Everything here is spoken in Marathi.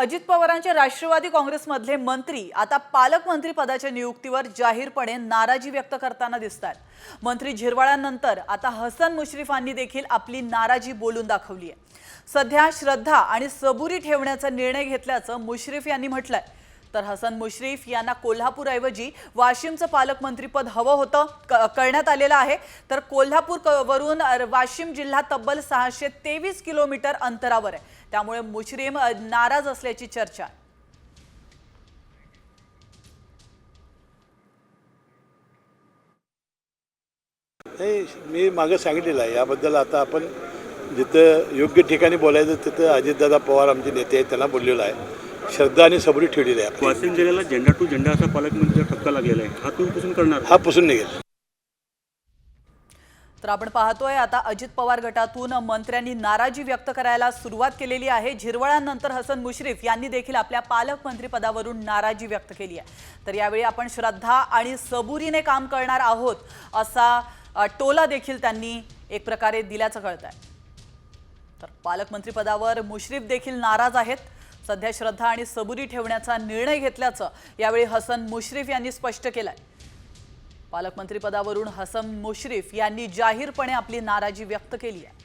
अजित पवारांच्या राष्ट्रवादी काँग्रेसमधले मंत्री आता पालकमंत्री पदाच्या नियुक्तीवर जाहीरपणे नाराजी व्यक्त करताना दिसतात। मंत्री झिरवाळांनंतर आता हसन मुश्रीफांनी देखील आपली नाराजी बोलून दाखवली आहे। सध्या श्रद्धा आणि सबुरी ठेवण्याचा निर्णय घेतल्याचं मुश्रीफ यांनी म्हटलंय। तर हसन मुश्रीफ यांना कोल्हापूरऐवजी वाशिमचं पालकमंत्रीपद हवं होतं करण्यात आलेलं आहे। तर कोल्हापूर वरून वाशिम जिल्हा तब्बल 623 किलोमीटर अंतरावर आहे, त्यामुळे मुश्रीफ नाराज असल्याची चर्चा आहे। मी मागे सांगितलेलं आहे याबद्दल। आता आपण जिथं योग्य ठिकाणी बोलायचं तिथं अजितदादा पवार आमचे नेते आहेत त्यांना बोललेलं आहे। श्रद्धा आणि सबुरी ठेवलेली आहे। वाशिम जिल्ह्याला झेंडा टू झेंडा असा पालकमंत्रीचा ठपका लागलेला आहे, हा तुम्ही पुसून करणार? हा पुसून निघेल। तर आपण पाहतोय आता अजित पवार गटातून मंत्र्यांनी नाराजी व्यक्त करायला सुरुवात केलेली आहे। झिरवाळांनंतर हसन मुश्रीफ यांनी देखील आपल्या पालकमंत्री पदावरून नाराजी व्यक्त केली आहे। तर यावेळी आपण श्रद्धा आणि सबुरीने काम करणार आहोत असा टोला देखील त्यांनी एक प्रकारे दिल्याचं कळतंय। तर पालकमंत्री पदावर मुश्रीफ देखील नाराज आहेत। सध्या श्रद्धा आणि सबुरी ठेवण्याचा निर्णय घेतल्याचं यावेळी हसन मुश्रीफ यांनी स्पष्ट केलंय। पालकमंत्री पदावरून हसन मुश्रीफ यांनी जाहीरपणे आपली नाराजी व्यक्त केली आहे।